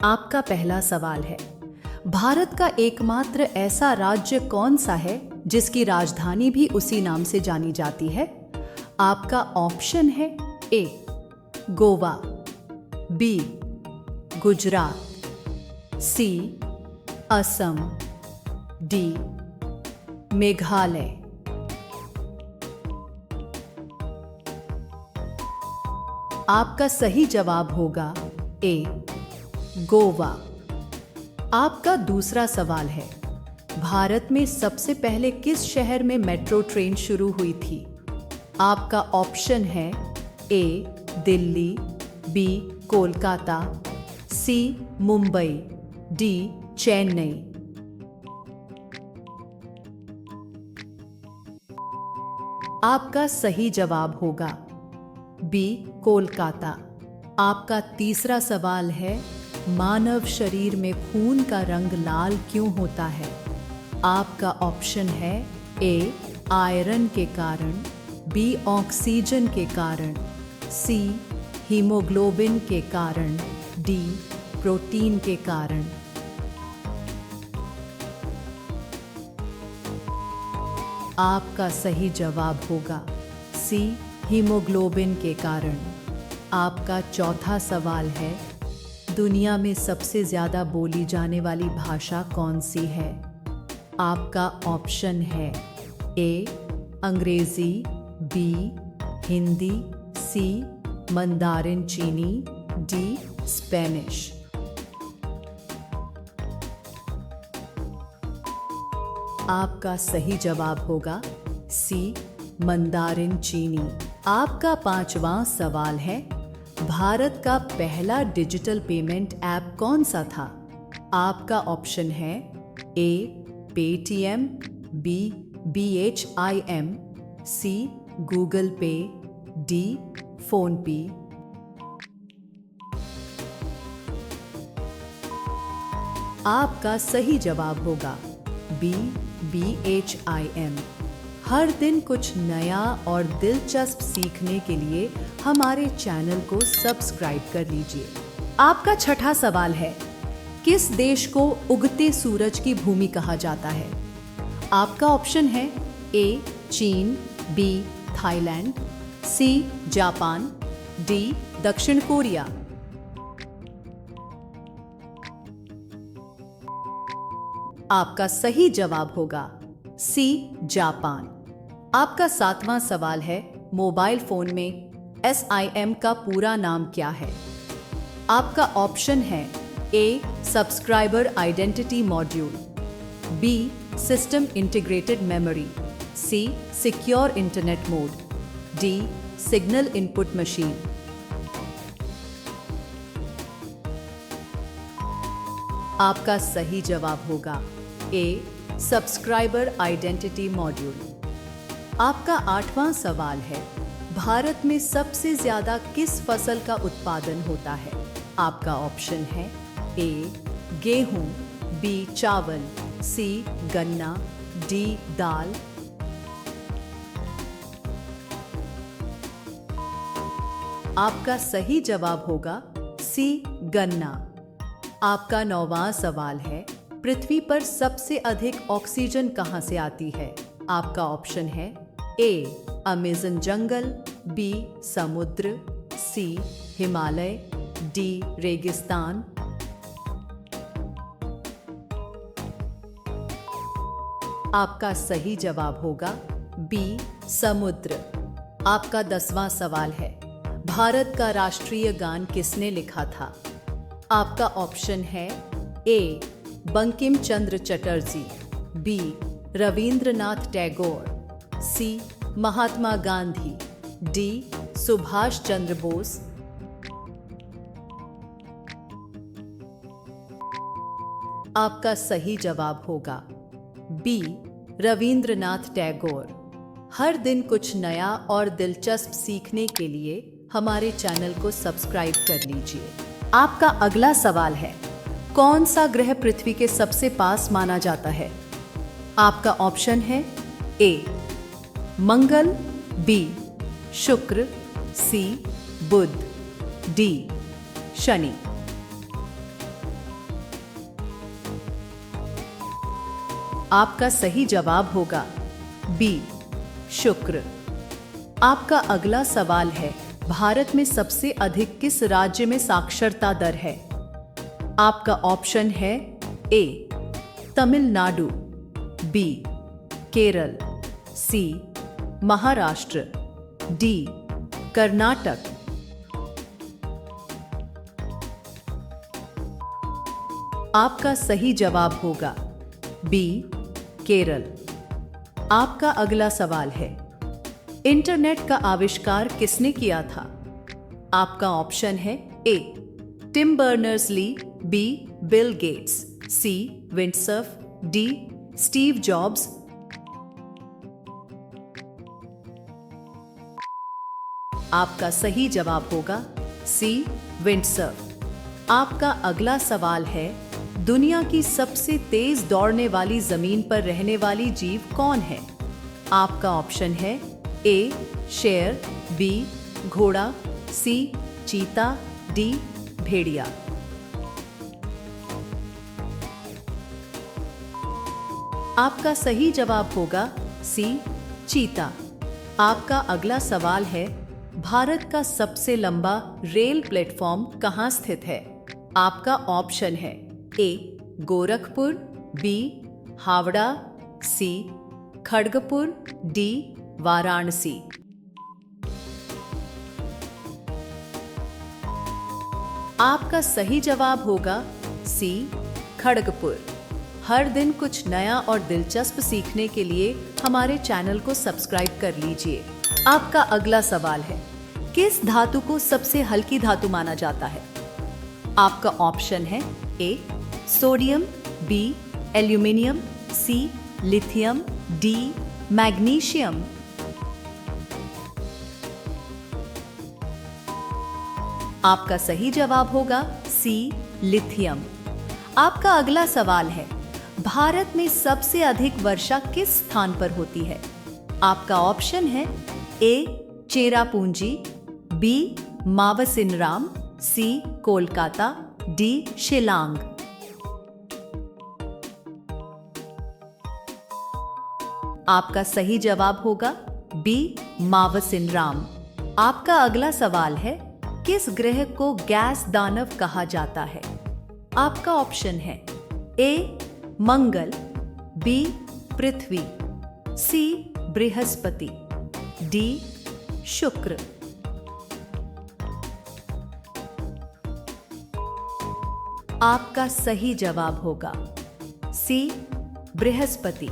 आपका पहला सवाल है, भारत का एकमात्र ऐसा राज्य कौन सा है जिसकी राजधानी भी उसी नाम से जानी जाती है? आपका ऑप्शन है ए गोवा, बी गुजरात, सी असम, डी मेघालय। आपका सही जवाब होगा ए गोवा। आपका दूसरा सवाल है, भारत में सबसे पहले किस शहर में मेट्रो ट्रेन शुरू हुई थी? आपका ऑप्शन है ए दिल्ली, बी कोलकाता, सी मुंबई, डी चेन्नई। आपका सही जवाब होगा बी कोलकाता। आपका तीसरा सवाल है, मानव शरीर में खून का रंग लाल क्यों होता है? आपका ऑप्शन है ए आयरन के कारण, बी ऑक्सीजन के कारण, सी हीमोग्लोबिन के कारण, डी प्रोटीन के कारण। आपका सही जवाब होगा सी हीमोग्लोबिन के कारण। आपका चौथा सवाल है, दुनिया में सबसे ज़्यादा बोली जाने वाली भाषा कौन सी है? आपका ऑप्शन है ए अंग्रेज़ी, बी हिंदी, सी मंदारिन चीनी, डी स्पेनिश। आपका सही जवाब होगा सी मंदारिन चीनी। आपका पांचवा सवाल है, भारत का पहला डिजिटल पेमेंट ऐप कौन सा था? आपका ऑप्शन है ए Paytm, B BHIM, C Google पे, डी फोनपे। आपका सही जवाब होगा बी BHIM। हर दिन कुछ नया और दिलचस्प सीखने के लिए हमारे चैनल को सब्सक्राइब कर लीजिए। आपका छठा सवाल है, किस देश को उगते सूरज की भूमि कहा जाता है? आपका ऑप्शन है ए चीन, B Thailand, C Japan, D दक्षिण कोरिया। आपका सही जवाब होगा सी जापान। आपका सातवां सवाल है, मोबाइल फोन में SIM का पूरा नाम क्या है? आपका ऑप्शन है A subscriber identity module, B system integrated memory, C secure internet mode, D signal input machine. आपका सही जवाब होगा ए सब्सक्राइबर आइडेंटिटी मॉड्यूल। आपका आठवां सवाल है, भारत में सबसे ज्यादा किस फसल का उत्पादन होता है? आपका ऑप्शन है ए गेहूं, बी चावल, सी गन्ना, डी दाल। आपका सही जवाब होगा सी गन्ना। आपका नौवां सवाल है, पृथ्वी पर सबसे अधिक ऑक्सीजन कहां से आती है? आपका ऑप्शन है ए अमेज़न जंगल, बी समुद्र, सी हिमालय, डी रेगिस्तान। आपका सही जवाब होगा बी समुद्र। आपका 10वां सवाल है, भारत का राष्ट्रीय गान किसने लिखा था? आपका ऑप्शन है ए बंकिम चंद्र चटर्जी, बी रविंद्रनाथ टैगोर, सी महात्मा गांधी, डी सुभाष चंद्र बोस। आपका सही जवाब होगा बी रविंद्रनाथ टैगोर। हर दिन कुछ नया और दिलचस्प सीखने के लिए हमारे चैनल को सब्सक्राइब कर लीजिए। आपका अगला सवाल है, कौन सा ग्रह पृथ्वी के सबसे पास माना जाता है? आपका ऑप्शन है ए मंगल, बी शुक्र, सी बुध, डी शनि। आपका सही जवाब होगा बी शुक्र। आपका अगला सवाल है, भारत में सबसे अधिक किस राज्य में साक्षरता दर है? आपका ऑप्शन है ए तमिलनाडु, बी केरल, सी महाराष्ट्र, डी कर्नाटक। आपका सही जवाब होगा बी केरल। आपका अगला सवाल है, इंटरनेट का आविष्कार किसने किया था? आपका ऑप्शन है A Tim Berners-Lee, B Bill Gates, C Windsurf, D Steve Jobs. आपका सही जवाब होगा सी विंडसर्फ। आपका अगला सवाल है, दुनिया की सबसे तेज दौड़ने वाली जमीन पर रहने वाली जीव कौन है? आपका ऑप्शन है ए शेर, बी घोड़ा, सी चीता, डी भेड़िया। आपका सही जवाब होगा सी चीता। आपका अगला सवाल है, भारत का सबसे लंबा रेल प्लेटफॉर्म कहाँ स्थित है? आपका ऑप्शन है ए गोरखपुर, बी हावड़ा, सी खड़गपुर, डी वाराणसी। आपका सही जवाब होगा सी खड़गपुर। हर दिन कुछ नया और दिलचस्प सीखने के लिए हमारे चैनल को सब्सक्राइब कर लीजिए। आपका अगला सवाल है, किस धातु को सबसे हल्की धातु माना जाता है? आपका ऑप्शन है A sodium, B aluminium, C lithium, D magnesium. आपका सही जवाब होगा सी लिथियम। आपका अगला सवाल है, भारत में सबसे अधिक वर्षा किस स्थान पर होती है? आपका ऑप्शन है ए चेरापूंजी, बी मावसिनराम, सी कोलकाता, डी शिलांग। आपका सही जवाब होगा बी मावसिनराम। आपका अगला सवाल है, किस ग्रह को गैस दानव कहा जाता है? आपका ऑप्शन है ए मंगल, बी पृथ्वी, सी बृहस्पति, डी शुक्र। आपका सही जवाब होगा सी बृहस्पति।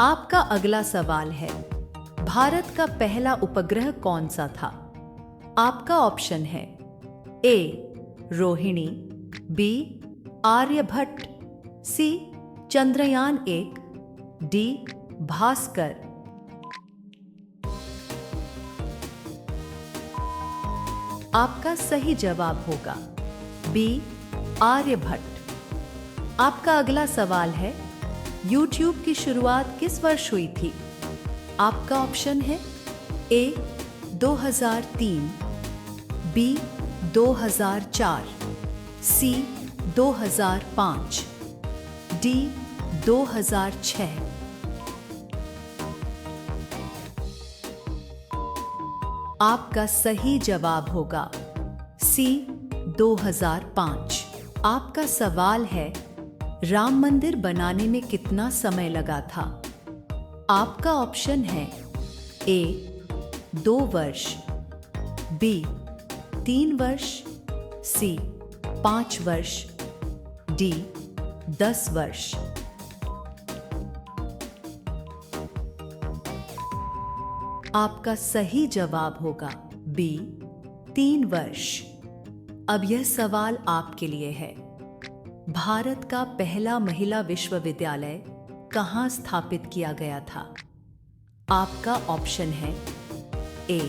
आपका अगला सवाल है, भारत का पहला उपग्रह कौन सा था? आपका ऑप्शन है ए रोहिणी, बी आर्यभट्ट, सी चंद्रयान-1, डी भास्कर। आपका सही जवाब होगा बी आर्यभट्ट। आपका अगला सवाल है, YouTube की शुरुआत किस वर्ष हुई थी? आपका ऑप्शन है ए 2003, बी 2004, सी 2005, डी 2006। आपका सही जवाब होगा सी 2005। आपका सवाल है, राम मंदिर बनाने में कितना समय लगा था? आपका ऑप्शन है ए 2 वर्ष, बी 3 वर्ष, सी 5 वर्ष, डी 10 वर्ष। आपका सही जवाब होगा बी 3 वर्ष। अब यह सवाल आपके लिए है, भारत का पहला महिला विश्वविद्यालय कहाँ स्थापित किया गया था? आपका ऑप्शन है ए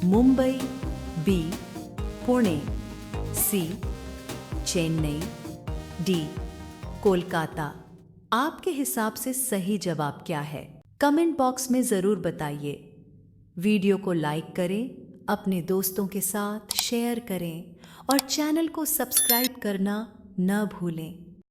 मुंबई, बी पुणे, सी चेन्नई, डी कोलकाता। आपके हिसाब से सही जवाब क्या है? कमेंट बॉक्स में जरूर बताइए। वीडियो को लाइक करें, अपने दोस्तों के साथ शेयर करें और चैनल को सब्सक्राइब करना न भूलें।